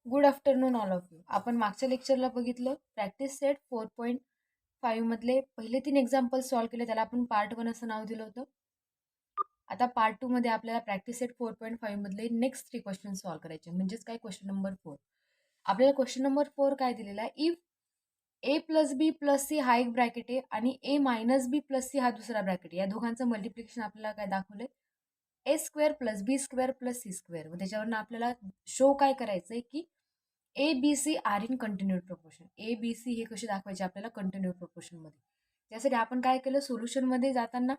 Good afternoon all of you. आपण मागच्या लेक्चरला बघितलं प्रॅक्टिस सेट 4.5 मधले पहिले 3 एक्झाम्पल सॉल्व्ह केले, त्याला आपण पार्ट 1 असं नाव दिलं होतं. आता पार्ट 2 मध्ये आपल्याला प्रॅक्टिस सेट 4.5 मधले नेक्स्ट 3 क्वेश्चन सॉल्व्ह करायचे. म्हणजेच काय, क्वेश्चन नंबर 4. आपल्याला क्वेश्चन नंबर 4 काय दिलेला आहे, if A plus B plus C हा एक ब्रॅकेट आहे आणि A minus B plus C हा दुसरा ब्रॅकेट आहे. या दोघांचं मल्टिप्लिकेशन आपल्याला काय दाखवलंय, A square plus B square plus C square. व त्याच्यावरनं आपल्याला शो काय करायचंय की A B C are in continued proportion. A B C हे कसे दाखवायचे आपल्याला कंटिन्यूड प्रोपोर्शनमध्ये. त्यासाठी आपण काय केलं, सोल्युशनमध्ये जाताना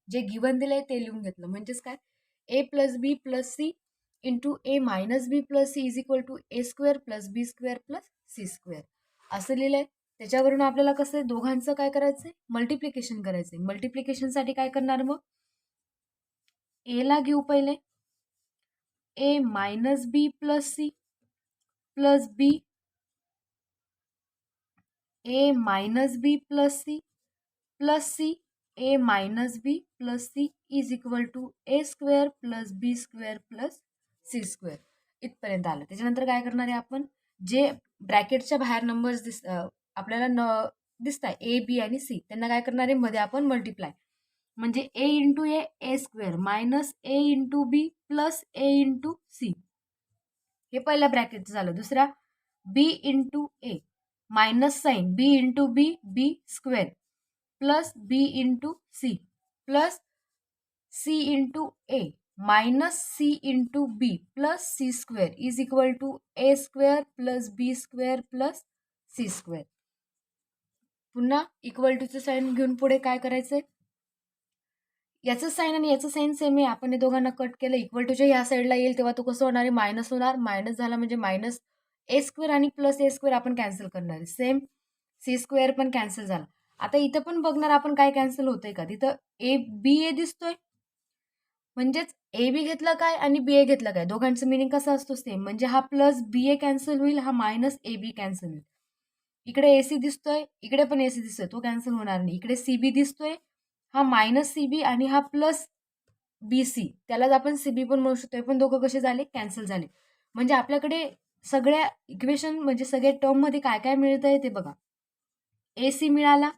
जे गिवन दिलंय ते लिहून घेतलं. म्हणजेच काय, A plus B plus C into A minus B plus C is equal to A square plus B square plus C square असं लिहिलंय. त्याच्यावरून आपल्याला कसं आहे, दोघांचं काय करायचंय, मल्टिप्लिकेशन करायचंय. मल्टिप्लिकेशनसाठी काय करणार, मग ए ला घेऊ पहिले, A minus B plus C plus B A minus B plus C A minus B plus C is equal to A square plus B square plus C square. इथपर्यंत आलं. त्याच्यानंतर काय करणार आहे आपण, जे ब्रॅकेटच्या बाहेर नंबर्स आपल्याला दिसत आहे ए बी आणि सी, त्यांना काय करणार आहे, मध्ये आपण मल्टिप्लाय. म्हणजे A into A square minus A into B plus A into C, हे पहिल्या ब्रॅकेटचं झालं. दुसऱ्या B into A minus sign B into B B square plus B into C plus C into A minus C into B plus C square is equal to A square plus B square plus C square. पुन्हा equal टूचं sign घेऊन पुढे काय करायचंय, याचं sine आणि याचं sine same आहे. आपण हे दोघांना कट केलं, इक्वल टूच्या ह्या साईडला येईल तेव्हा तो कसं होणार आहे, मायनस होणार. मायनस झाला म्हणजे मायनस ए स्क्वेअर आणि प्लस ए स्क्वेअर आपण कॅन्सल करणार आहे. सेम सी स्क्वेअर पण कॅन्सल झाला. आता इथं पण बघणार आपण काय कॅन्सल होतंय का, तिथं ए बी ए दिसतोय. म्हणजेच ए बी घेतलं काय आणि बी ए घेतलं काय, दोघांचं मिनिंग कसं असतो, सेम. म्हणजे हा प्लस बी ए कॅन्सल होईल, हा मायनस ए बी कॅन्सल होईल. इकडे ए सी दिसतोय, इकडे पण ए सी दिसतोय, तो कॅन्सल होणार नाही. इकडे सी बी दिसतोय, हा मायनस सी बी आणि हा प्लस बी सी, त्यालाच आपण सी बी पण म्हणू शकतोय. पण दोघं कसे झाले, कॅन्सल झाले. म्हणजे आपल्याकडे सगळ्या इक्वेशन म्हणजे सगळ्या टर्ममध्ये काय काय मिळतंय ते बघा. ए सी मिळाला,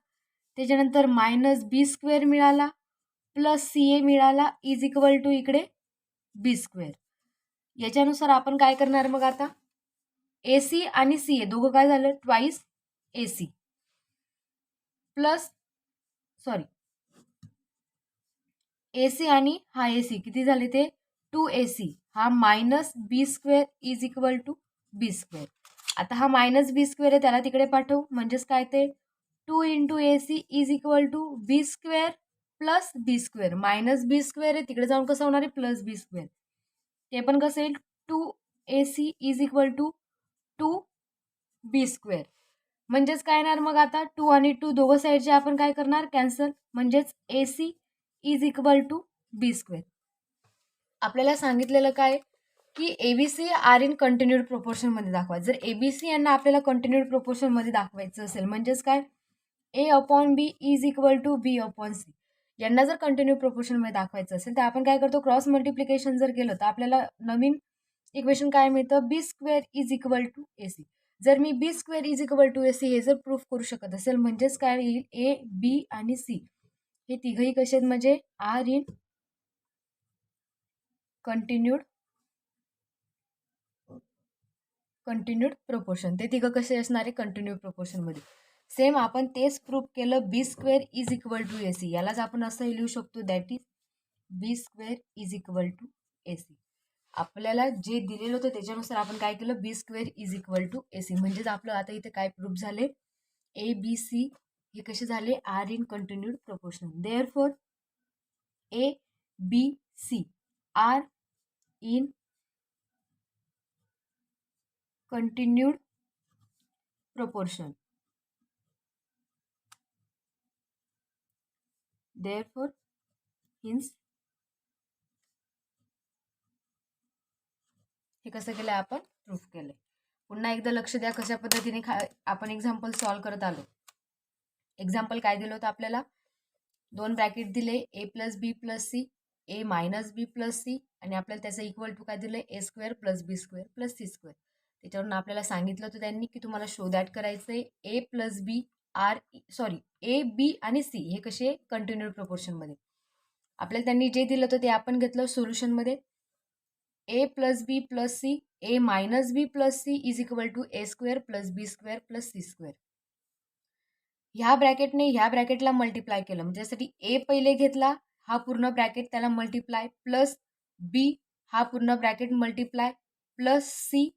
त्याच्यानंतर मायनस बी स्क्वेअर मिळाला प्लस सी ए मिळाला इज इक्वल टू इकडे बी स्क्वेअर. याच्यानुसार आपण काय करणार मग आता, ए सी आणि सी ए दोघं काय झालं, twice A C plus sorry A C आणि हा ए सी किती झाले, ते 2ac, हा minus B square is equal to B square. आता हा मायनस बी स्क्वेअर आहे, त्याला तिकडे पाठवू. म्हणजेच काय, ते 2 into A C is equal to B square plus B square. Minus B square आहे, तिकडे जाऊन कसं होणार आहे, प्लस बी स्क्वेअर. ते पण कसं येईल, 2ac is equal to 2b square. म्हणजेच काय येणार मग, आता 2 आणि 2 दोघं साईडचे आपण काय करणार, कॅन्सल. म्हणजेच A C is equal to B square. आपल्याला सांगितलेलं काय की एबीसी आर इन कंटिन्यूड प्रोपोर्शनमध्ये दाखवा. जर एबीसी यांना आपल्याला कंटिन्यूड प्रोपोर्शनमध्ये दाखवायचं असेल, म्हणजेच काय, A upon B is equal to B upon C, यांना जर कंटिन्यू प्रोपोर्शनमध्ये दाखवायचं असेल तर आपण काय करतो, क्रॉस मल्टिप्लिकेशन जर केलं तर आपल्याला नवीन इक्वेशन काय मिळतं, B square is equal to A C. जर मी B square is equal to A C हे जर प्रूफ करू शकत असेल, म्हणजेच काय येईल, ए बी आणि सी हे तिघही कसे आहेत, म्हणजे आर इन कंटिन्यूड प्रोपोर्शन. ते तिघं कसे असणार आहे, कंटिन्यूड प्रोपोर्शनमध्ये. सेम आपण तेच प्रूफ केलं, B square is equal to A C. यालाच आपण असंही लिहू शकतो, that is B square is equal to A C. आपल्याला जे दिलेलं होतं त्याच्यानुसार आपण काय केलं, B square is equal to A C. म्हणजेच आपलं आता इथे काय प्रूफ झाले, ए बी सी हे कसे झाले, are in continued proportion. Therefore A B C are in continued proportion. Therefore, hence हे कसं केलं आपण, प्रूफ केलं. पुन्हा एकदा लक्ष द्या कशा पद्धतीने आपण एक्झाम्पल सॉल्व्ह करत आलो. एक्झाम्पल काय दिलं होतं आपल्याला, 2 ब्रॅकेट दिले, ए plus B plus C, A minus B plus C, आणि आपल्याला त्याचं इक्वल टू काय दिलं, ए square plus B square plus C square. त्याच्यावरून आपल्याला सांगितलं होतं त्यांनी की तुम्हाला शो दॅट करायचं आहे ए प्लस बी ए बी आणि सी हे कसे कंटिन्युअड प्रोपोर्शनमध्ये. आपल्याला त्यांनी जे दिलं होतं ते आपण घेतलं सोल्युशनमध्ये. A plus B plus C A minus B plus C is equal to A square plus B square plus C square. ह्या ब्रॅकेटने ह्या ब्रॅकेटला मल्टिप्लाय केलं म्हणजे त्यासाठी ए पहिले घेतला हा पूर्ण ब्रॅकेट त्याला मल्टिप्लाय प्लस बी हा पूर्ण ब्रॅकेट मल्टिप्लाय प्लस सी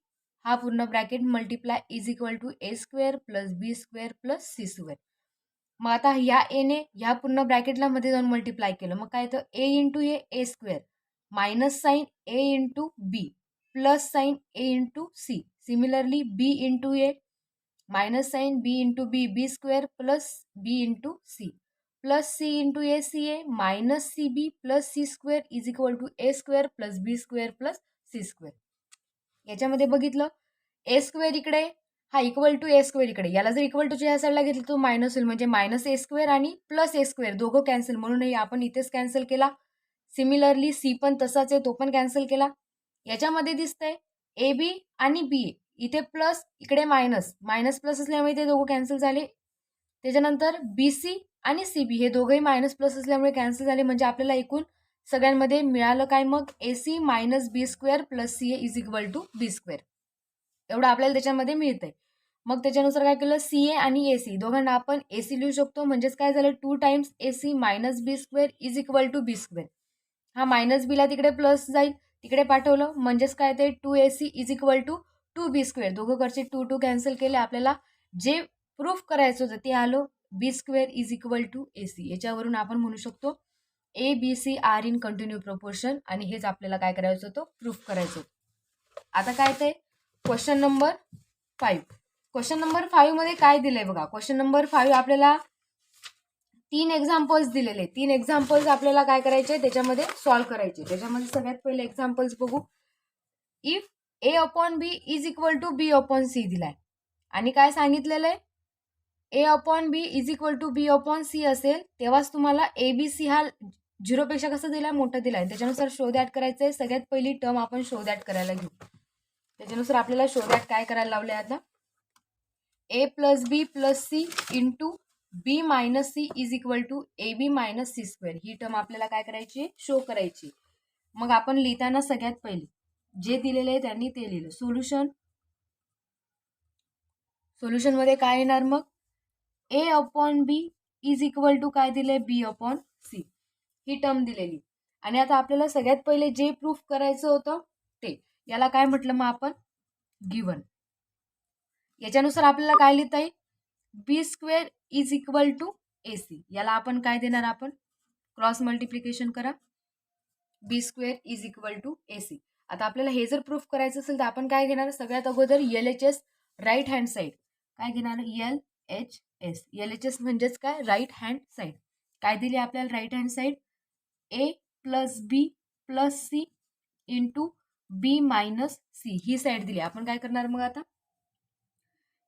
हा पूर्ण bracket multiply is equal to A square plus B square plus C square. मग आता ह्या एने ह्या पूर्ण ब्रॅकेटला मध्ये जाऊन मल्टिप्लाय केलं मग काय तर A into A square minus sign A into B plus sign A into C. Similarly B into A minus sign B into B square plus B into C plus C into A minus C B plus C square is equal to A square plus B square plus C square. याच्यामध्ये बघितलं ए square इकडे हा equal to A square इकडे याला जर equal टूच्या ह्या साईडला घेतलं तो मायनस होईल म्हणजे मायनस ए स्क्वेअर आणि प्लस ए स्क्वेअर दोघं कॅन्सल म्हणून आपण इथेच कॅन्सल केला. सिमिलरली सी पण तसाच आहे तो पण कॅन्सल केला. याच्यामध्ये दिसतंय ए बी आणि बी ए इथे प्लस इकडे मायनस मायनस प्लस असल्यामुळे ते दोघं कॅन्सल झाले. त्याच्यानंतर बी सी आणि सी बी हे दोघंही मायनस प्लस असल्यामुळे कॅन्सल झाले म्हणजे आपल्याला एकूण सगळ्यांमध्ये मिळालं काय मग A C minus B square plus C A is equal to B square एवढं आपल्याला त्याच्यामध्ये मिळतंय. मग त्याच्यानुसार काय केलं सी ए आणि ए सी दोघांना आपण ए सी लिहू शकतो म्हणजेच काय झालं 2 times A C minus B square is equal to B square. हा मायनस बीला तिकडे प्लस जाईल तिकडे पाठवलं म्हणजेच काय ते 2 A C is equal to 2 B square दोघं कडचे 2 कॅन्सल केले. आपल्याला जे प्रूफ करायचं होतं ते आलं B square is equal to A C. याच्यावरून आपण म्हणू शकतो A B C are in continue proportion आणि हेच आपल्याला काय करायचं होतं प्रूफ करायचं होतं. आता काय ते क्वेश्चन नंबर 5. क्वेश्चन नंबर 5 मध्ये काय दिलंय बघा. क्वेश्चन नंबर 5 आपल्याला 3 एक्झाम्पल्स दिलेले 3 एक्झाम्पल्स आपल्याला काय करायचे त्याच्यामध्ये सॉल्व्ह करायचे. त्याच्यामध्ये सगळ्यात पहिले एक्झाम्पल्स बघू. If A upon B is equal to B upon C दिलाय आणि काय सांगितलेलं आहे A upon B is equal to B upon C असेल तेव्हाच तुम्हाला ए बी सी हा 0 पेक्षा कसं दिलाय मोठा दिलाय त्याच्यानुसार शो दॅट करायचं आहे. सगळ्यात पहिली टर्म आपण शो दॅट करायला घेऊ. त्याच्यानुसार आपल्याला शो दॅट काय करायला लावलंय आता A plus B plus C into B minus C is equal to A B minus C square ही टर्म आपल्याला काय करायची शो करायची. मग आपण लिहिताना सगळ्यात पहिले जे दिलेले आहे त्यांनी ते लिहिलं. सोल्युशन मध्ये काय येणार मग A upon B is equal to काय दिले बी अपॉन सी ही टर्म दिलेली. आणि आता आपल्याला सगळ्यात पहिले जे प्रूफ करायचं होतं ते याला काय म्हटलं मग आपण गिवन. याच्यानुसार आपल्याला काय लिहिता येईल B square is equal to A C. याला आपण काय देणार आपण क्रॉस मल्टिप्लिकेशन करा B square is equal to A C. आता आपल्याला हे जर प्रूफ करायचं असेल तर आपण काय घेणार सगळ्यात अगोदर L H S right hand side काय घेणार एल एच एस म्हणजेच काय राईट हँड साईड. काय दिली आपल्याला राईट हँड साईड ए plus B plus C into B minus C ही साईड दिली. आपण काय करणार मग आता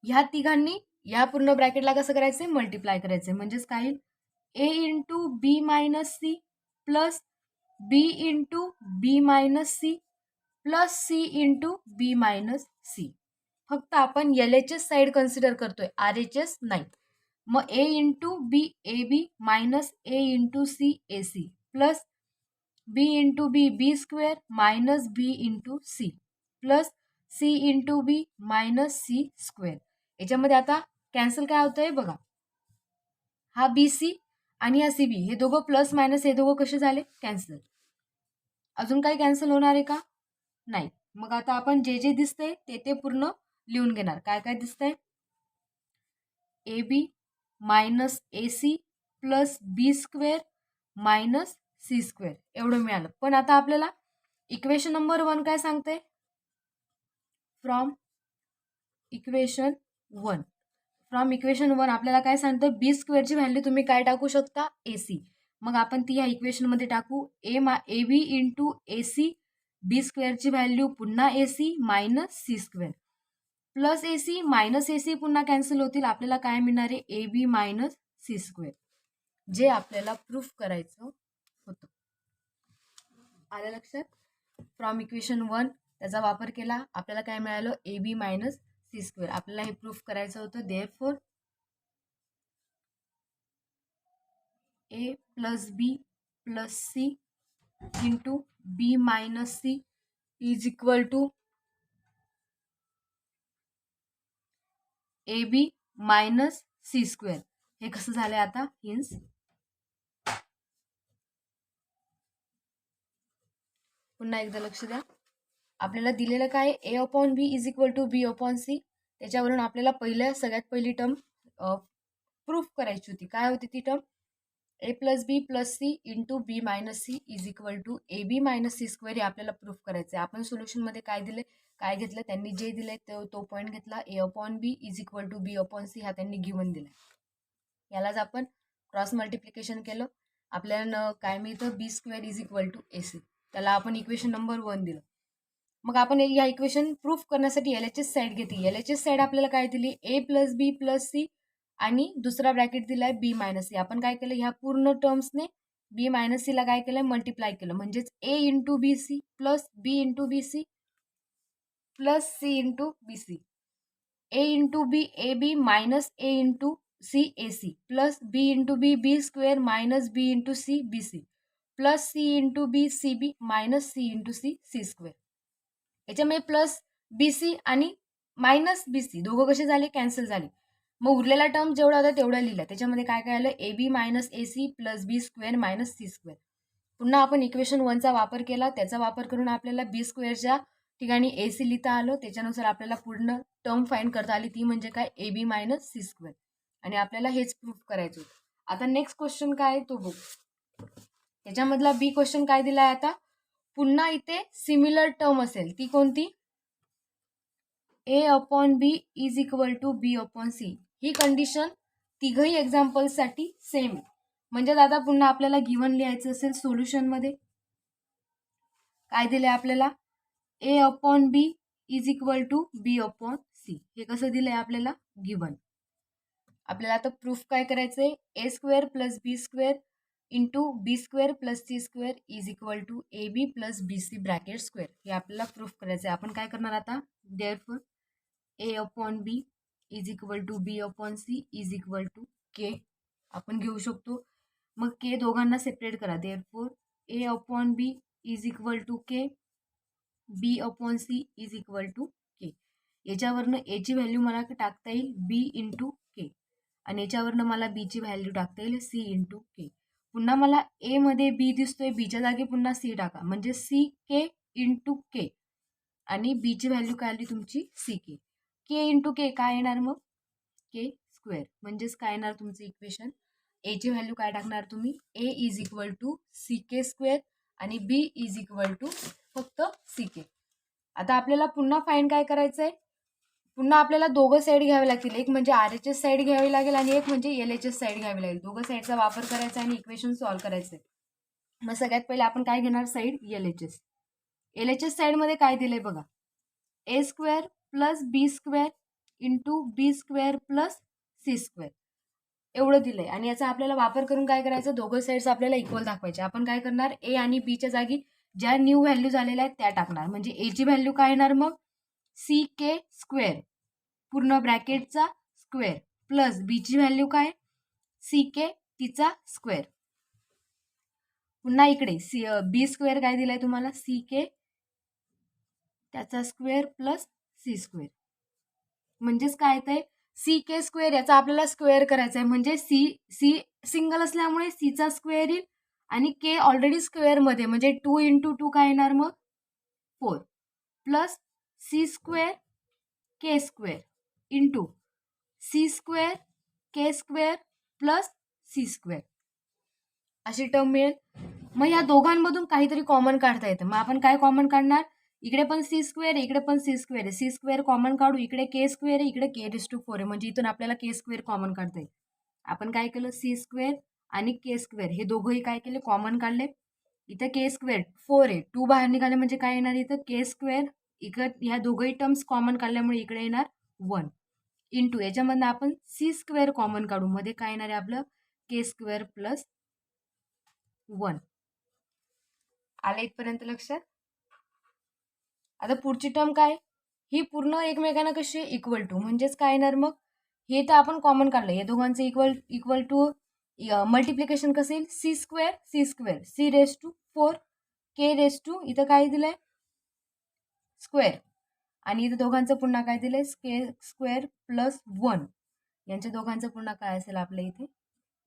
ह्या तिघांनी ह्या पूर्ण ब्रॅकेटला कसं करायचंय मल्टिप्लाय करायचंय म्हणजेच काय A into B minus C plus B into B minus C plus C into B minus C. फक्त आपण L H S side consider करतोय आर एच एस नाही. मग A into B A B minus A into C A C plus B into B square minus B into C plus C into B minus C square. याच्यामध्ये आता cancel काय होतंय बघा हा बी C आणि हा सी बी हे दोघं प्लस मायनस हे दोघं कसे झाले कॅन्सल. अजून काही कॅन्सल होणार आहे का नाही. मग आता आपण जे जे दिसतंय ते पूर्ण लिहून घेणार. काय काय दिसतंय A B minus A C plus B square minus C square एवढं मिळालं. पण आता आपल्याला इक्वेशन नंबर 1 काय सांगते फ्रॉम इक्वेशन 1 आपल्याला काय सांगतं बी स्क्वेअरची व्हॅल्यू तुम्ही काय टाकू शकता ए सी. मग आपण ती या इक्वेशनमध्ये टाकू A B into A C B स्क्वेअरची व्हॅल्यू पुन्हा A C minus C square plus A C minus A C पुन्हा कॅन्सल होतील. आपल्याला काय मिळणार आहे A B minus C square जे आपल्याला प्रूफ करायचं होतं. आलं लक्षात फ्रॉम इक्वेशन 1 त्याचा वापर केला, आपल्याला काय मिळालं, A B minus C square. आपल्याला हे प्रूफ करायचं होतं. Therefore A plus B plus C into B minus C is equal to A B minus C square. हे कसं झालंय आता, हिन्स पुन्हा एकदा लक्ष द्या. आपल्याला दिलेलं काय, A upon B is equal to B upon C. त्याच्यावरून आपल्याला सगळ्यात पहिली टर्म प्रूफ करायची होती. काय होती ती term, A plus B plus C into B minus C is equal to A B minus C square. हे आपल्याला प्रूफ करायचं आहे. आपण सोल्युशनमध्ये काय घेतलं, त्यांनी जे दिले तो पॉईंट घेतला. A upon B is equal to B upon C हा त्यांनी गिवन दिला. यालाच आपण क्रॉस मल्टिप्लिकेशन केलं. आपल्याला काय मिळतं, B square is equal to A C. त्याला आपण इक्वेशन नंबर 1 दिलं. मग आपण या इक्वेशन प्रूफ करण्यासाठी LHS साईड घेतली. LHS साईड आपल्याला काय दिली, A plus B plus C आणि दुसरा ब्रॅकेट दिलाय बी मायनस सी. आपण काय केलं, ह्या पूर्ण टर्म्सने बी मायनस सीला काय केलं, मल्टिप्लाय केलं. म्हणजेच A into B C plus B into B C plus C into B C. A into B A B minus A into C A C plus B into B B square minus B into C B C plus C into B C B minus C into C C square. याच्यामध्ये plus B C आणि minus B C दोघं कसे झाले, cancel झाले. मग उरलेला term जेवढा होता तेवढा लिहिला. त्याच्यामध्ये काय काय आलं, A B minus A C plus B square minus C square. पुन्हा आपण इक्वेशन 1चा वापर केला. त्याचा वापर करून आपल्याला बी स्क्वेअरच्या ठिकाणी ए सी लिहिता आलं. त्याच्यानुसार आपल्याला पूर्ण टर्म फाइंड करता आली. ती म्हणजे काय, A B minus C square. आणि आपल्याला हेच प्रूफ करायचं होतं. आता नेक्स्ट क्वेश्चन काय तो बघू. त्याच्यामधला बी क्वेश्चन काय दिलाय आता, पुन्हा इथे सिमिलर टर्म असेल. ती कोणती, A upon B is equal to B upon C. ही कंडिशन तिघही एक्झाम्पल्ससाठी सेम. म्हणजे दादा पुन्हा आपल्याला गिवन लिहायचं असेल सोल्युशनमध्ये, काय दिलंय आपल्याला, A upon B is equal to B upon C. हे कसं दिलंय आपल्याला, गिवन. आपल्याला आता प्रूफ काय करायचंय, A square plus B square into B square plus C square is equal to A B plus B C bracket square. हे आपल्याला प्रूफ करायचं आहे. आपण काय करणार आता, therefore A upon B is equal to B upon C is equal to K आपण घेऊ शकतो. मग के दोघांना सेपरेट करा. Therefore A upon B is equal to K, B upon C is equal to के. याच्यावरनं एची व्हॅल्यू मला टाकता येईल बी इंटू के आणि याच्यावरनं मला बीची व्हॅल्यू टाकता येईल सी इंटू के. पुन्हा मला ए मध्ये बी दिसतोय, बीच्या जागी पुन्हा सी टाका. म्हणजे सी के इंटू के आणि बीची व्हॅल्यू काय आली तुमची सी के. के इंटू के काय येणार मग, के स्क्वेअर. म्हणजेच काय येणार तुमचं इक्वेशन, एची व्हॅल्यू काय टाकणार तुम्ही, A is equal to C K square आणि बी इज इक्वल टू फक्त सी के. आता आपल्याला पुन्हा फाइंड काय करायचं आहे, पुन्हा आपल्याला दोघं साईड घ्यावे लागतील. एक म्हणजे RHS साईड घ्यावी लागेल आणि एक म्हणजे LHS साईड घ्यावी लागेल. दोघं साईडचा वापर करायचा आणि इक्वेशन सॉल्व्ह करायचं आहे. मग सगळ्यात पहिले आपण काय घेणार, साईड LHS. LHS साईडमध्ये काय दिलंय बघा, ए square plus B square into B square plus C square एवढं दिलंय. आणि याचा आपल्याला वापर करून काय करायचं, दोघं साईड्स आपल्याला इक्वल दाखवायचे. आपण काय करणार, ए आणि बीच्या जागी ज्या न्यू व्हॅल्यू झालेल्या आहेत त्या टाकणार. म्हणजे एची व्हॅल्यू काय येणार मग, सी के स्क्वेअर पूर्ण ब्रॅकेटचा स्क्वेअर प्लस बीची व्हॅल्यू काय, सी के तिचा स्क्वेअर. पुन्हा इकडे बी स्क्वेअर काय दिलाय तुम्हाला, सी के त्याचा स्क्वेअर प्लस सी स्क्वेअर. म्हणजेच काय येतंय, सी के स्क्वेअर. याचा आपल्याला स्क्वेअर करायचा आहे. म्हणजे सी सिंगल असल्यामुळे सीचा स्क्वेअर येईल आणि के ऑलरेडी स्क्वेअरमध्ये, म्हणजे 2 इंटू 2 काय येणार मग 4 प्लस सी स्क्वेअर के स्क्वेअर इंटू सी स्क्वेअर के स्क्वेअर प्लस सी स्क्वेअर अशी टर्म मिळेल. मग या दोघांमधून काहीतरी कॉमन काढता येतं. मग आपण काय कॉमन काढणार, इकडे पण सी स्क्वेअर आहे, इकडे पण सी स्क्वेअर आहे. सी स्क्वेअर कॉमन काढू, इकडे के स्क्वेअर आहे, इकडे के रेज टू 4 आहे. म्हणजे इथून आपल्याला के स्क्वेअर कॉमन काढता येईल. आपण काय केलं, सी स्क्वेअर आणि के स्क्वेअर हे दोघंही काय केले, कॉमन काढले. इथं के स्क्वेअर 4 आहे, 2 बाहेर निघाले म्हणजे काय येणार, इथं के स्क्वेअर. इकडे ह्या दोघंही टर्म्स कॉमन काढल्यामुळे इकडे येणार 1 इंटू याच्यामधनं आपण सी स्क्वेअर कॉमन काढू. मध्ये काय येणार आहे आपलं, के स्क्वेअर प्लस 1. आलं इथपर्यंत लक्षात. आता पुढची टर्म काय, ही पूर्ण एकमेकांना कशी इक्वल टू, म्हणजेच काय येणार मग, हे तर आपण कॉमन काढलं, या दोघांचं इक्वल टू मल्टिप्लिकेशन कसं येईल, C square C raise to 4 K raise to इथं काय दिलंय स्क्वेअर, आणि इथं दोघांचं पुन्हा काय दिलंय के स्क्वेअर प्लस 1, यांच्या दोघांचं पुन्हा काय असेल आपल्या इथे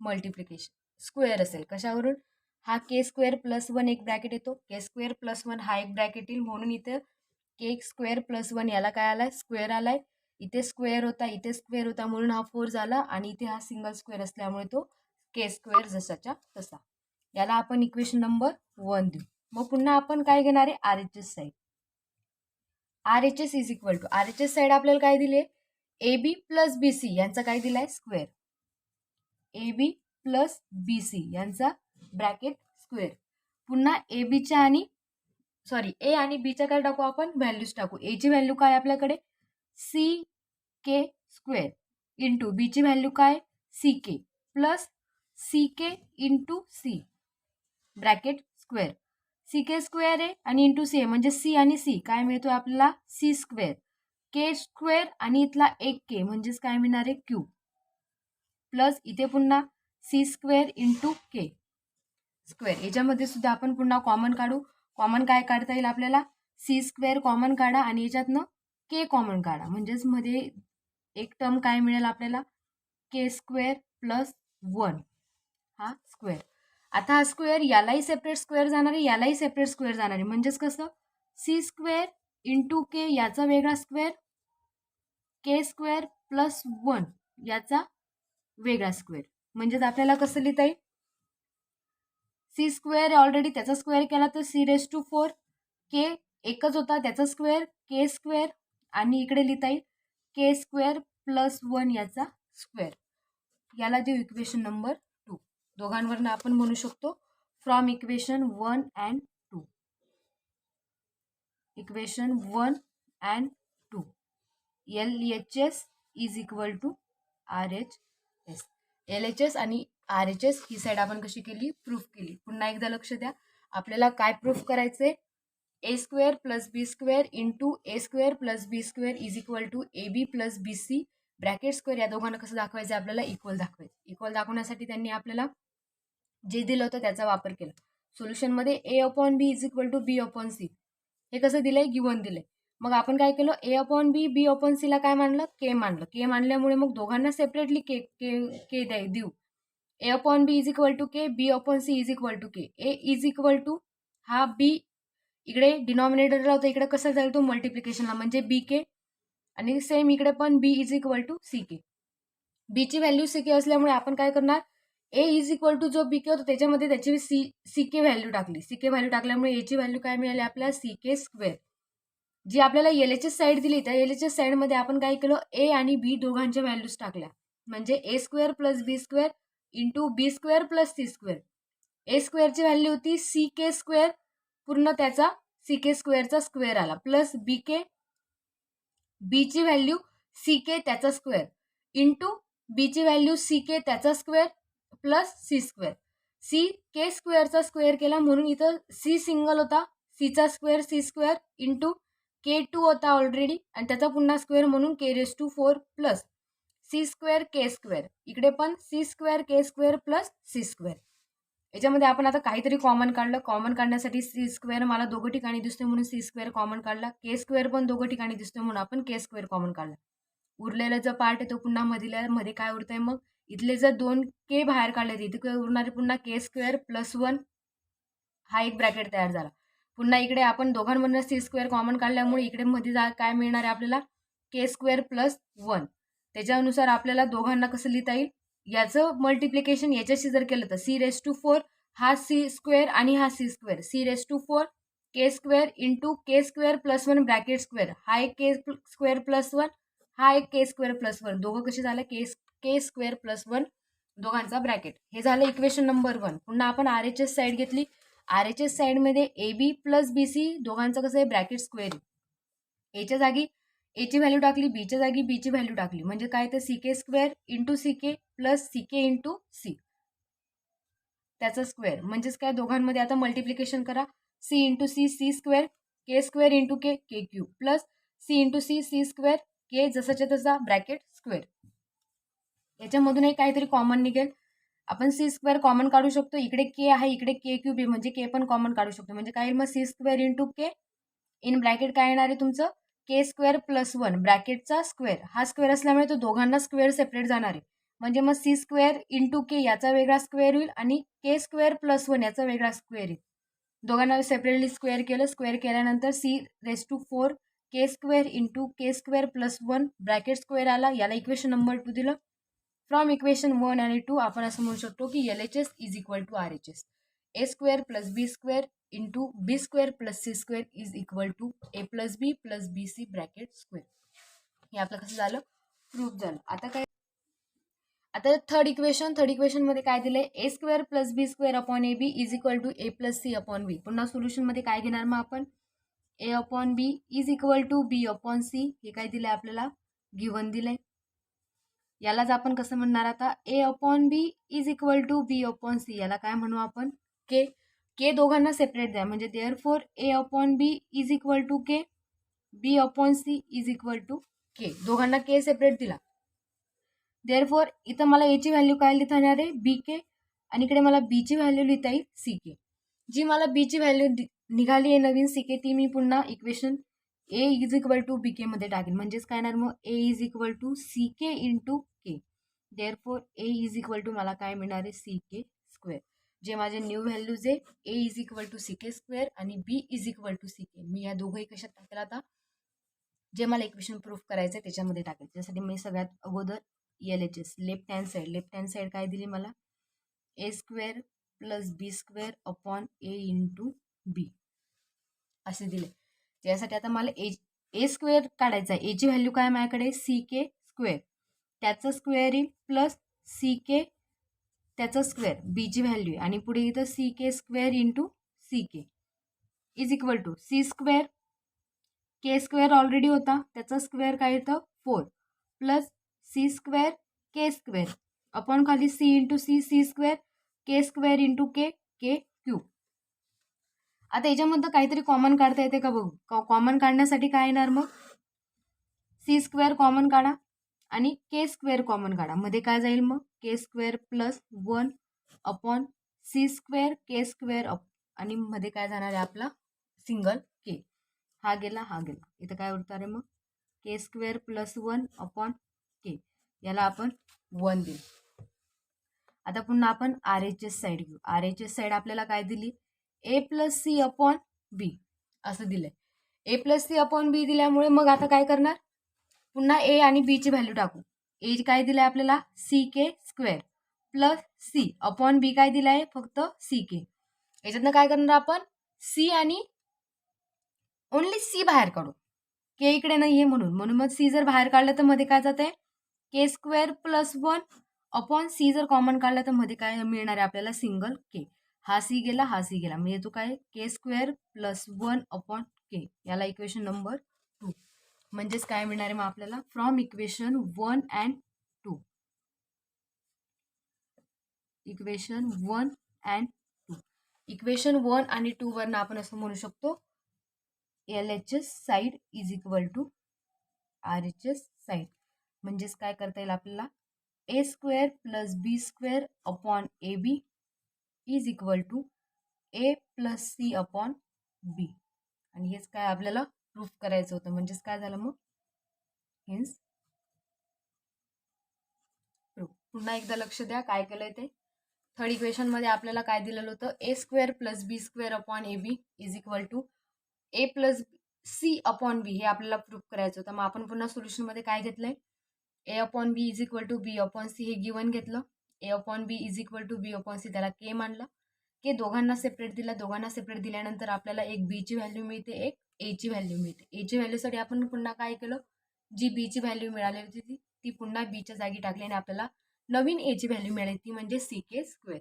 मल्टिप्लिकेशन स्क्वेअर असेल, कशावरून, हा के स्क्वेअर प्लस 1 एक ब्रॅकेट येतो, के स्क्वेअर प्लस 1 हा एक ब्रॅकेट येईल, म्हणून इथे के स्क्वेअर प्लस 1 याला काय आलाय स्क्वेअर आलाय, इथे स्क्वेअर होता इथे स्क्वेअर होता म्हणून हा 4 झाला, आणि इथे हा सिंगल स्क्वेअर असल्यामुळे तो के स्क्वेअर जसाच्या तसा, याला आपण इक्वेशन नंबर 1 देऊ. मग पुन्हा आपण काय घेणार आहे RHS side, RHS is equal to RHS side आपल्याला काय दिले, AB प्लस BC यांचा काय दिलाय स्क्वेअर, AB प्लस BC यांचा ब्रॅकेट स्क्वेअर, पुन्हा एबीच्या आणि ए आणि बीच्या काय टाकू आपण व्हॅल्यूज टाकू, एची व्हॅल्यू काय आपल्याकडे सी के स्क्वेअर इंटू बीची व्हॅल्यू काय C K plus C K into C bracket square, C K square आहे आणि इंटू सी आहे म्हणजे सी आणि सी काय मिळतो आपल्याला सी स्क्वेअर, के स्क्वेअर आणि इथला एक के म्हणजेच काय मिळणार आहे क्यू, प्लस इथे पुन्हा C square into K square, याच्यामध्ये सुद्धा आपण पुन्हा कॉमन काढू, कॉमन काय काढता येईल आपल्याला सी स्क्वेअर कॉमन काढा आणि याच्यातनं के कॉमन काढा, म्हणजेच मध्ये एक टर्म काय मिळेल आपल्याला के स्क्वेअर प्लस 1 हा स्क्वेअर, आता हा स्क्वेअर यालाही सेपरेट स्क्वेअर जाणार आहे यालाही सेपरेट स्क्वेअर जाणार आहे, म्हणजेच कसं सी स्क्वेअर इंटू के याचा वेगळा स्क्वेअर, के स्क्वेअर प्लस 1 याचा वेगळा स्क्वेअर, म्हणजेच आपल्याला कसं लिहिता येईल सी स्क्वेअर ऑलरेडी त्याचा स्क्वेअर केला तर सी रेस टू 4, के एकच होता त्याचा स्क्वेअर के स्क्वेअर, आणि इकडे लिहिता येईल के स्क्वेअर प्लस 1 याचा स्क्वेअर, याला देऊ इक्वेशन नंबर 2. दोघांवरनं आपण म्हणू शकतो from equation 1 and 2, equation 1 and 2 LHS is equal to RHS, LHS आणि RHS ही साईड आपण कशी केली प्रूफ केली. पुन्हा एकदा लक्ष द्या आपल्याला काय प्रूफ करायचंय, A square plus B square into A square plus B square is equal to AB plus BC bracket square, या दोघांना कसं दाखवायचं आपल्याला इक्वल दाखवायचं, इक्वल दाखवण्यासाठी त्यांनी आपल्याला जे दिलं होतं त्याचा वापर केला. सोल्युशनमध्ये A/B is equal to B/C हे कसं दिलंय गिवन दिलंय, मग आपण काय केलं A/B B/C ला काय मानलं के मानलं, के मानल्यामुळे मग दोघांना सेपरेटली के के के देऊ, A/B is equal to K B/C is equal to K, A is equal to हा बी इकडे डिनॉमिनेटरला होता इकडे कसं जाईल तो मल्टिप्लिकेशनला म्हणजे बी के, आणि सेम इकडे पण बी इज इक्वल टू सी के, बीची व्हॅल्यू सी के असल्यामुळे आपण काय करणार ए इज इक्वल टू जो बी के होतो त्याच्यामध्ये त्याची सी के व्हॅल्यू टाकली, सी के व्हॅल्यू टाकल्यामुळे एची व्हॅल्यू काय मिळाली आपल्याला सी के स्क्वेअर, जी आपल्याला LHS साईड दिली त्या LHS साईडमध्ये आपण काय केलं ए आणि बी दोघांच्या व्हॅल्यूज टाकल्या, म्हणजे A square plus B square into B square plus C square, A स्क्वेअरची व्हॅल्यू होती सी के स्क्वेअर पूर्ण त्याचा सी के स्क्वेअरचा स्क्वेअर आला प्लस बी के, बीची व्हॅल्यू सी के त्याचा स्क्वेअर इंटू बीची व्हॅल्यू सी के त्याचा square plus C square, C K स्क्वेअरचा स्क्वेअर केला म्हणून इथं सी सिंगल होता सीचा square C square into K 2 होता ऑलरेडी आणि त्याचा पुन्हा स्क्वेअर म्हणून K raise to 4 plus C square K square, इकडे पण सी स्क्वेअर के स्क्वेअर प्लस सी स्क्वेअर. याच्यामध्ये आपण आता काहीतरी कॉमन काढलं, कॉमन काढण्यासाठी सी स्क्वेअर मला दोघं ठिकाणी दिसतोय म्हणून सी स्क्वेअर कॉमन काढला, के स्क्वेअर पण दोघं ठिकाणी दिसतोय म्हणून आपण के स्क्वेअर कॉमन काढला. उरलेला जो पार्ट आहे तो पुन्हा मध्ये काय उरतंय मग इथले जर 2 के बाहेर काढले इथे काय उरणार पुन्हा के स्क्वेअर प्लस 1 हा एक ब्रॅकेट तयार झाला. पुन्हा इकडे आपण दोघांमधून सी स्क्वेअर कॉमन काढल्यामुळे इकडे मध्ये काय मिळणार आहे आपल्याला के स्क्वेअर प्लस 1, त्याच्यानुसार आपल्याला दोघांना कसं लिहिता येईल याचं मल्टिप्लिकेशन याच्याशी जर केलं तर सी रेस टू 4 हा सी स्क्वेअर आणि हा C square, C raise to 4 K square into K square plus 1 bracket square, हा एक के स्क्वेअर प्लस 1 हा एक के स्क्वेअर प्लस 1, दोघं कसे झालं के स्क्वेअर प्लस 1 दोघांचा ब्रॅकेट, हे झालं इक्वेशन नंबर 1. पुन्हा आपण RHS साईड घेतली, RHS साईडमध्ये AB प्लस BC दोघांचं कसं आहे ब्रॅकेट स्क्वेअर, एच्या जागी एची व्हॅल्यू टाकली बीच्या जागी बीची व्हॅल्यू टाकली म्हणजे काय तर C K square into C K plus C K into C त्याचा स्क्वेअर, म्हणजेच काय दोघांमध्ये आता मल्टिप्लिकेशन करा C into C C square के square into K K cube plus C into C C square K जसाच्या तसा ब्रॅकेट स्क्वेअर. याच्यामधून एक काहीतरी कॉमन निघेल. आपण सी स्क्वेअर कॉमन काढू शकतो. इकडे के आहे, इकडे के क्यूब आहे, म्हणजे के पण कॉमन काढू शकतो. म्हणजे काय येईल मग C square into K in bracket काय येणार आहे तुमचं के स्क्वेअर प्लस 1 ब्रॅकेटचा स्क्वेअर. हा स्क्वेअर असल्यामुळे तो दोघांना स्क्वेअर सेपरेट जाणार आहे. म्हणजे मग सी स्क्वेअर इंटू के याचा वेगळा स्क्वेअर होईल आणि के स्क्वेअर प्लस 1 याचा वेगळा स्क्वेअर येईल. दोघांना सेपरेटली स्क्वेअर केलं. स्क्वेअर केल्यानंतर C raise to 4 K square into K square plus 1 bracket square आला. याला इक्वेशन नंबर 2 दिलं. फ्रॉम इक्वेशन 1 आणि 2 आपण असं म्हणू शकतो की LHS is equal to RHS. A square plus B square into B square plus C square is equal to A plus B plus B C bracket square. हे आपलं कसं झालं प्रूफ झालं. आता काय आता थर्ड इक्वेशनमध्ये काय दिलंय A square plus B square upon A B is equal to A plus C upon B. पुन्हा सोल्युशनमध्ये काय घेणार मग आपण A upon B is equal to B upon C. हे काय दिलंय आपल्याला गिव्हन दिलंय. यालाच आपण कसं म्हणणार आता A upon B is equal to B upon C. याला काय म्हणू आपण के. के दोघांना सेपरेट द्या म्हणजे therefore A upon B is equal to K B upon C is equal to K. दोघांना के सेपरेट दिला. देअरफॉर इथं मला एची व्हॅल्यू काय लिहिता येणार आहे बी के आणि इकडे मला बीची व्हॅल्यू लिहिता येईल सी के. जी मला बीची व्हॅल्यू निघाली आहे नवीन सी के ती मी पुन्हा equation A is equal to B K मध्ये टाकेल. म्हणजेच काय येणार मग A is equal to C K into K. Therefore A is equal to मला काय मिळणार आहे सी के स्क्वेअर. जे माझे न्यू व्हॅल्यूज आहे A is equal to C K square आणि B is equal to C K. मी या दोघंही कशात टाकेल आता जे मला इक्वेशन प्रूफ करायचं आहे त्याच्यामध्ये टाकेल. त्यासाठी मी सगळ्यात अगोदर LHS लेफ्ट हँड साईड काय दिली मला ए square plus B square upon ए इंटू बी असे दिले. त्यासाठी आता मला ए स्क्वेअर काढायचा आहे. एची व्हॅल्यू काय माझ्याकडे सी के स्क्वेअर त्याचं स्क्वेअर येईल प्लस सी के त्याचं स्क्वेअर बीची व्हॅल्यू आहे आणि पुढे इथं C K square into C K is equal to C square K square already होता त्याचा स्क्वेअर काय येतं 4 प्लस सी स्क्वेअर के स्क्वेअर अपॉन खाली C into C C square के square into K K cube. आता याच्यामध्ये काहीतरी कॉमन काढता येते का बघू. कॉमन काढण्यासाठी काय येणार मग सी स्क्वेअर कॉमन काढा आणि के स्क्वेअर कॉमन काढा. मध्ये काय जाईल मग K square plus 1 upon C square के स्क्वेअर अप आणि मध्ये काय जाणार आहे आपला सिंगल के. हा गेला हा गेला. इथं काय उरणार आहे मग K square plus 1 upon K. याला आपण 1 दिली. आता पुन्हा आपण RHS साईड घेऊ. RHS साईड आपल्याला काय दिली ए प्लस सी अपॉन बी असं दिलंय. ए प्लस सी अपॉन बी दिल्यामुळे मग आता काय करणार पुन्हा ए आणि बीची व्हॅल्यू टाकू. ए काय दिलंय आपल्याला C K square plus C upon बी काय दिलाय फक्त सी के. याच्यातनं काय करणार आपण सी आणि ओनली सी बाहेर काढू. के इकडे नाही आहे म्हणून मग सी जर बाहेर काढलं तर मध्ये काय जाते के स्क्वेअर प्लस 1 अपॉन सी जर कॉमन काढलं तर मध्ये काय मिळणार आहे आपल्याला सिंगल के. हा सी गेला हा सी गेला म्हणजे तो काय के स्क्वेअर प्लस 1 अपॉन के. याला इक्वेशन नंबर 2. म्हणजेच काय मिळणार आहे मग आपल्याला from equation 1 and 2 equation 1 and 2 equation 1 आणि 2 वरनं आपण असं म्हणू शकतो LHS side is equal to RHS side. म्हणजेच काय करता येईल आपल्याला A square plus B square upon A B is equal to A plus C upon B. आणि हेच काय आपल्याला प्रूफ करायचं होतं. म्हणजेच काय झालं मग हेच प्रूफ. पुन्हा एकदा लक्ष द्या काय केलंय ते. थर्ड इक्वेशनमध्ये आपल्याला काय दिलेलं होतं A square plus B square upon A B is equal to A plus C upon B. हे आपल्याला प्रूफ करायचं होतं. मग आपण पुन्हा सोल्युशनमध्ये काय घेतलंय A upon B is equal to B upon C हे गिवन घेतलं. A upon B is equal to B upon C त्याला के मानलं. के दोघांना सेपरेट दिला. दोघांना सेपरेट दिल्यानंतर आपल्याला एक बीची व्हॅल्यू मिळते एक एची व्हॅल्यू मिळते. एची व्हॅल्यूसाठी आपण पुन्हा काय केलं जी बीची व्हॅल्यू मिळालेली होती ती पुन्हा बीच्या जागी टाकली आणि आपल्याला नवीन एची व्हॅल्यू मिळाली ती म्हणजे सी के स्क्वेअर.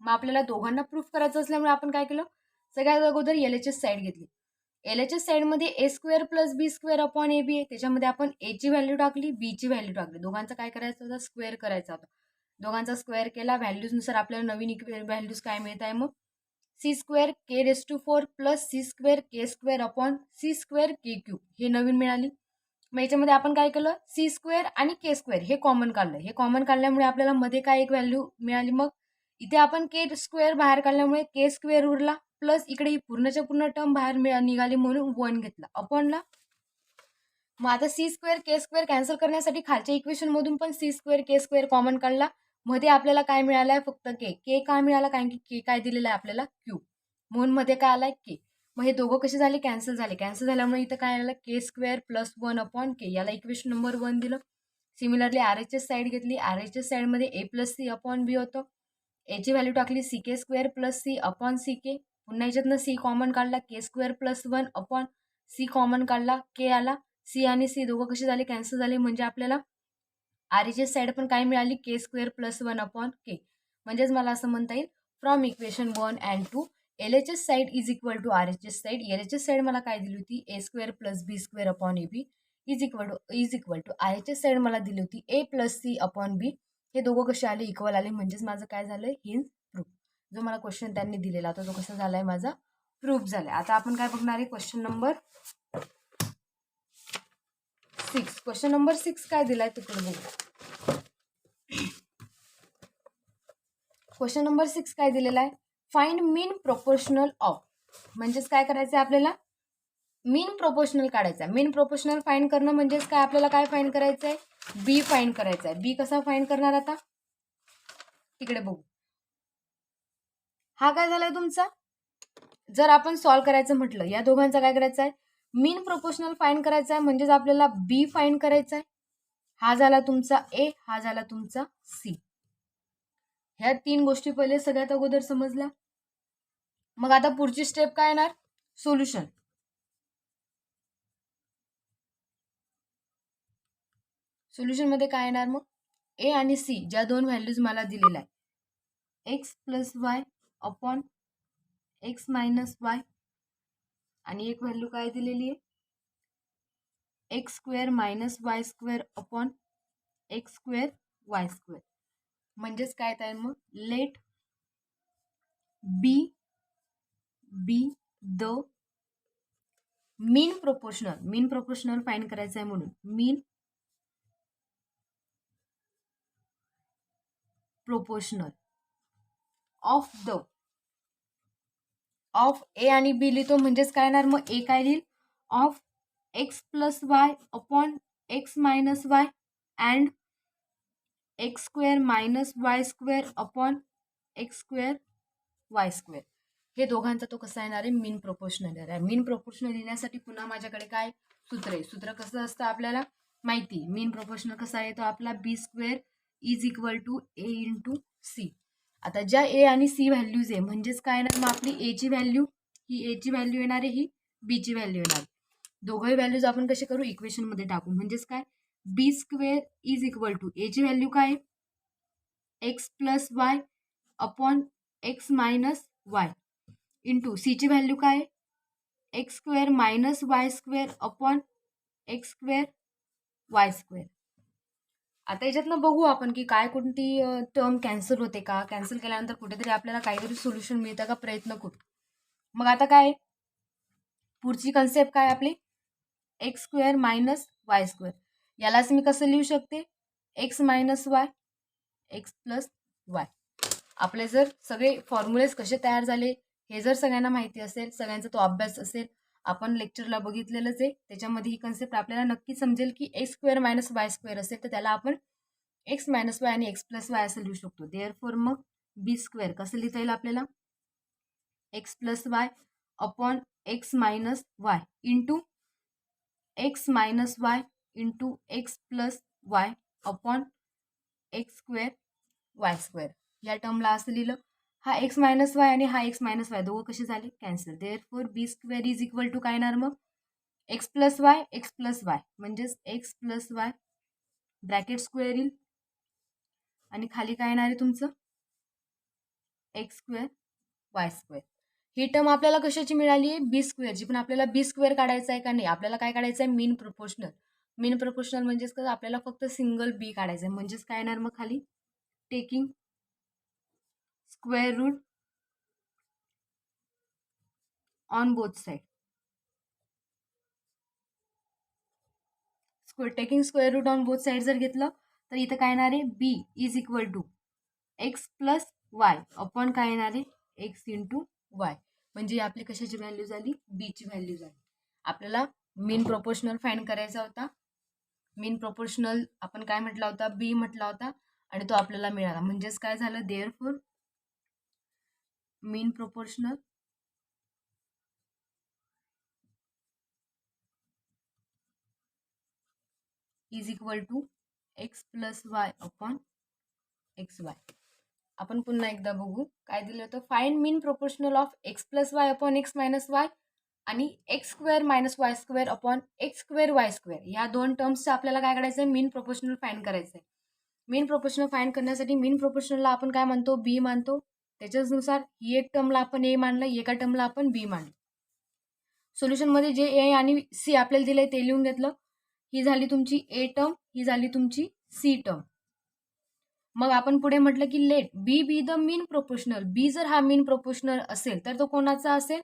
मग आपल्याला दोघांना प्रूफ करायचं असल्यामुळे आपण काय केलं सगळ्यात अगोदर LHS साईड घेतली. LHS साईडमध्ये A square plus B square upon A B आहे. त्याच्यामध्ये आपण एची व्हॅल्यू टाकली बीची व्हॅल्यू टाकली. दोघांचा काय करायचं होतं स्क्वेअर करायचा होता. दोघांचा स्क्वेअर केला व्हॅल्यूजनुसार आपल्याला नवीन व्हॅल्यूज काय मिळत आहे मग C square k raise to 4 plus C square K square upon C square k cube हे नवीन मिळाली. मग याच्यामध्ये आपण काय केलं, सी स्क्वेअर आणि के स्क्वेअर हे कॉमन काढलं. हे कॉमन काढल्यामुळे आपल्याला मध्ये काय एक व्हॅल्यू मिळाली. मग इथे आपण के स्क्वेअर बाहेर काढल्यामुळे के स्क्वेअर उरला, प्लस इकडे ही पूर्णच्या पूर्ण टर्म बाहेर निघाली म्हणून 1 घेतला अपॉनला. मग आता सी स्क्वेअर के स्क्वेअर कॅन्सल करण्यासाठी खालच्या इक्वेशन मधून पण सी स्क्वेअर के स्क्वेअर कॉमन काढला. मध्ये आपल्याला काय मिळालं आहे, फक्त के. के काय मिळाला, कारण की के काय दिलेलं आहे आपल्याला, क्यूब, म्हणून मध्ये काय आलाय के. मग हे दोघं कसे झाले, कॅन्सल झाले. कॅन्सल झाल्यामुळे इथं काय आलं, K square plus 1 upon K, याला इक्वेशन नंबर 1 दिलं. Similarly R H S side घेतली. आर एच एस साईडमध्ये A plus C upon B होतं. एची व्हॅल्यू टाकली C K square plus C upon C K. पुन्हा याच्यातनं सी कॉमन काढला, K square plus 1 upon C common काढला, के आला. सी आणि सी दोघं कसे झाले, कॅन्सल झाले. म्हणजे आपल्याला आर एच एस साईड पण काय मिळाली, K square plus 1 upon K. म्हणजेच मला असं म्हणता येईल, from equation 1 and 2 L H S side is equal to R H S side. L H S side मला काय दिली होती, A square plus B square upon A B is equal to R H S side मला दिली होती A plus C upon B. हे दोघं कसे आले, इक्वल आले. म्हणजेच माझं काय झालं, हिंज प्रूफ. जो मला क्वेश्चन त्यांनी दिलेला होता तो कसा झालाय, माझा प्रूफ झालाय. आता आपण काय बघणार आहे, क्वेश्चन नंबर 6. क्वेश्चन नंबर 6 काय दिलाय तिकडे बघू. क्वेश्चन नंबर 6 काय दिलेला आहे, फाइंड मीन प्रोपोर्शनल ऑफ. म्हणजेच काय करायचं आहे आपल्याला, मीन प्रोपोर्शनल काढायचा आहे. मीन प्रोपोर्शनल फाइंड करणं म्हणजेच काय, आपल्याला काय फाइंड करायचं आहे, बी फाइंड करायचा आहे. बी कसा फाइंड करणार आता, तिकडे बघू. हा काय झालाय तुमचा, जर आपण सॉल्व करायचं म्हटलं, या दोघांचा काय करायचं आहे, मीन प्रोपोर्शनल फाइंड करायचा आहे. म्हणजेच आपल्याला बी फाइंड करायचा आहे. हा झाला तुमचा ए, हा झाला तुमचा सी. ह्या 3 गोष्टी पहिले सगळ्यात अगोदर समजल्या. मग आता पुढची स्टेप काय येणार, सोल्युशन. सोल्युशन मध्ये काय येणार, मग ए आणि सी ज्या दोन व्हॅल्यूज मला दिलेल्या आहे, x plus Y upon x minus Y, आणि एक व्हॅल्यू काय दिलेली आहे, x square minus Y square upon x square Y square. म्हणजेच काय आहे, मग let B be the mean proportional. Mean proportional find करायचं आहे म्हणून मीन प्रोपोर्शनल ऑफ ए आणि बी लिहितो. म्हणजेच काय येणार, मग ए काय लिहिल, of X plus Y upon x minus Y and x square minus Y square upon x square Y square. हे दोघांचा तो कसा येणार आहे, मीन प्रोपोर्शनल येणार आहे. मीन प्रोपोर्शनल लिहिण्यासाठी पुन्हा माझ्याकडे काय सूत्र आहे. सूत्र कसं असतं आपल्याला माहिती. मीन प्रोपोर्शनल कसा येतो आपला, B square is equal to A into C. आता ज्या ए आणि सी व्हॅल्यूज आहे, म्हणजेच काय येणार, मग आपली ए ची व्हॅल्यू, ही ए ची व्हॅल्यू येणार आहे, ही बी ची व्हॅल्यू येणार. दोघंही व्हॅल्यूज आपण कसे करू, इक्वेशन मध्ये टाकू. म्हणजेच काय, b square is equal to a ची व्हॅल्यू काय, x plus Y upon x minus y into c ची व्हॅल्यू काय, x square minus Y square upon x square Y square. आता याच्यातनं बघू आपण की काय कोणती टर्म कॅन्सल होते का, कॅन्सल केल्यानंतर कुठेतरी आपल्याला काहीतरी सोल्युशन मिळतं का, प्रयत्न करू. मग आता काय पुढची कन्सेप्ट काय आपली, x square minus Y square. यालाच मी कसं लिहू शकते, x minus Y x plus Y. आपले जर सगळे फॉर्म्युलेज कसे तयार झाले हे जर सगळ्यांना माहिती असेल, सगळ्यांचा तो अभ्यास असेल, आपण लेक्चरला बघितलेलंच आहे, त्याच्यामध्ये ही कन्सेप्ट आपल्याला नक्की समजेल की x square minus Y square असेल तर त्याला आपण एक्स मायनस वाय आणि एक्स प्लस वाय असं लिहू शकतो. देअरफॉर मग बी स्क्वेअर कसं लिहिता येईल आपल्याला, x plus Y upon x minus y into x minus y into x plus Y upon x square Y square. या टर्मला असं लिहिलं. हा एक्स मायनस वाय आणि हा एक्स मायनस वाय दोघं कसे झाले, cancel. Therefore b square is equal to काय येणार, मग एक्स प्लस वाय म्हणजेच x plus y bracket square येईल आणि खाली काय येणार आहे तुमचं, एक्स स्क्वेअर वाय स्क्वेअर. ही टर्म आपल्याला कशाची मिळाली आहे, बी स्क्वेअरची. पण आपल्याला बी स्क्वेअर काढायचा आहे का नाही, आपल्याला काय काढायचं आहे, मीन प्रोपोर्शनल. मीन प्रोपोर्शनल म्हणजेच कसं आपल्याला फक्त सिंगल बी काढायचं आहे. म्हणजेच काय येणार मग खाली, taking square root on both side. Taking square root on both side जर घेतलं तर इथं काय येणार आहे, B is equal to X plus Y upon काय येणार आहे, एक्स इंटू वाय. म्हणजे आपली कशाची व्हॅल्यू झाली, बीची व्हॅल्यू झाली. आपल्याला मीन प्रोपोर्शनल फाइंड करायचा होता. मीन प्रोपोर्शनल आपण काय म्हटला होता, बी म्हटला होता आणि तो आपल्याला मिळाला. म्हणजेच काय झालं, therefore mean proportional is equal to X plus Y upon x Y. आपण पुन्हा एकदा बघू काय दिलं होतं, find mean proportional of X plus Y upon x minus Y आणि X square minus Y square upon x square Y square. या दोन टर्म्सचं आपल्याला काय करायचं आहे, मीन प्रोपोर्शनल फाइंड करायचं आहे. मीन प्रोपोर्शनल फाइंड करण्यासाठी मीन प्रोपोर्शनलला आपण काय मानतो, बी मानतो. त्याच्यानुसार ही एक टर्मला आपण ए मानलं, एका टर्मला आपण बी मानलं. सोल्युशनमध्ये जे ए आणि सी आपल्याला दिले ते लिहून घेतलं. ही झाली तुमची ए टर्म, ही झाली तुमची सी टर्म. मग आपण पुढे म्हटलं की let B be the mean proportional. B जर हा मीन प्रोपोर्शनल असेल तर तो कोणाचा असेल,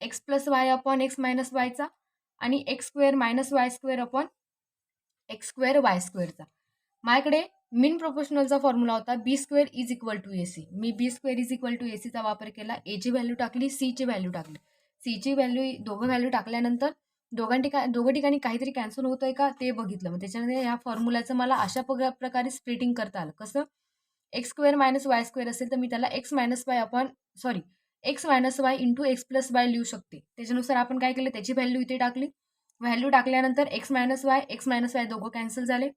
X plus Y upon x minus वायचा आणि X square minus Y square upon x square Y स्क्वेअरचा. माझ्याकडे मीन प्रोपोर्शनलचा फॉर्म्युला होता B square is equal to A C. मी B square is equal to A सीचा वापर केला. एची व्हॅल्यू टाकली, सीची व्हॅल्यू टाकली. सीची व्हॅल्यू, दोघं व्हॅल्यू टाकल्यानंतर दोघं ठिकाणी काहीतरी कॅन्सल होतंय का ते बघितलं. मग त्याच्यामध्ये या फॉर्म्युलाचं मला अशा प्रकारे स्प्लिटिंग करता आलं. कसं, x square minus Y square असेल तर मी त्याला x minus Y upon x minus y into x plus Y लिहू शकते. त्याच्यानुसार आपण काय केलं, त्याची व्हॅल्यू इथे टाकली. व्हॅल्यू टाकल्यानंतर एक्स मायनस वाय दोघं कॅन्सल झाले.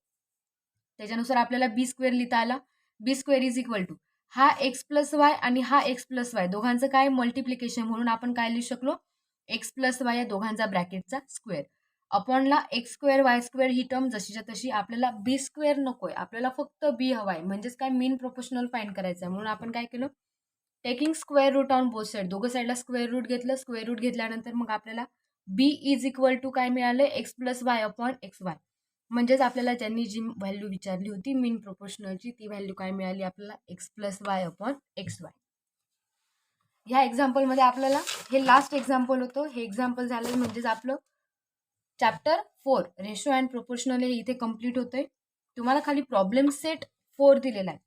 त्याच्यानुसार आपल्याला बी स्क्वेअर लिहिता आला. बी स्क्वेअर इज इक्वल टू हा एक्स प्लस वाय आणि हा एक्स प्लस वाय दोघांचं काय मल्टिप्लिकेशन, म्हणून आपण काय लिहू शकलो, एक्स प्लस वाय या दोघांचा ब्रॅकेटचा स्क्वेअर अपॉनला एक्स स्क्वेअर वाय स्क्वेअर. ही टर्म जशीच्या तशी. आपल्याला बी स्क्वेअर नकोय, आपल्याला फक्त बी हवाय. म्हणजेच काय, मीन प्रोपोर्शनल फाइंड करायचं आहे. म्हणून आपण काय केलं, taking square root on both side, दोघं साईडला स्क्वेअर रूट घेतलं. स्क्वेअर रूट घेतल्यानंतर मग आपल्याला बी इज इक्वल टू काय मिळालं, x plus Y upon x y. म्हणजेच आपल्याला ज्यांनी जी व्हॅल्यू विचारली होती मीन प्रोपोर्शनलची, ती व्हॅल्यू काय मिळाली आपल्याला, x plus Y upon x Y. ह्या एक्झाम्पलमध्ये आपल्याला हे लास्ट एक्झाम्पल होतं. हे एक्झाम्पल झालं म्हणजेच आपलं चॅप्टर 4 रेशो अँड प्रोपोर्शनल हे इथे कम्प्लीट होतंय. तुम्हाला खाली प्रॉब्लेम सेट 4 दिलेला आहे.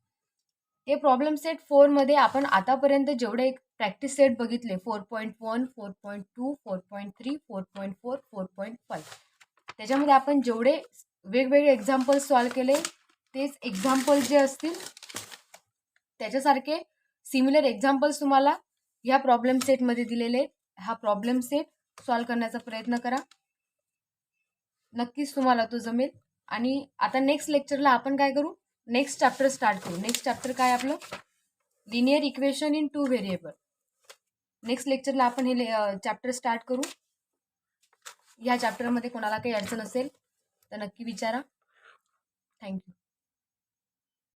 हे प्रॉब्लेम सेट 4 मध्ये आपण आतापर्यंत जेवढे प्रॅक्टिस सेट बघितले, 4.1, 4.2, 4.3, 4.4, 4.5, त्याच्यामध्ये आपण जेवढे वेगवेगळे एक्झाम्पल सॉल्व्ह केले, तेच एक्झाम्पल जे असतील त्याच्यासारखे सिमिलर एक्झाम्पल्स तुम्हाला ह्या प्रॉब्लेम सेटमध्ये दिलेले. हा प्रॉब्लेम सेट सॉल्व्ह करण्याचा प्रयत्न करा, नक्कीच तुम्हाला तो जमेल. आणि आता नेक्स्ट लेक्चरला आपण काय करू, नेक्स्ट चॅप्टर स्टार्ट करू. नेक्स्ट चॅप्टर काय आपलं, linear equation in 2 variable. Next लेक्चरला आपण हे चॅप्टर स्टार्ट करू. या चॅप्टरमध्ये कोणाला काही अडचण असेल तर नक्की विचारा. थँक्यू.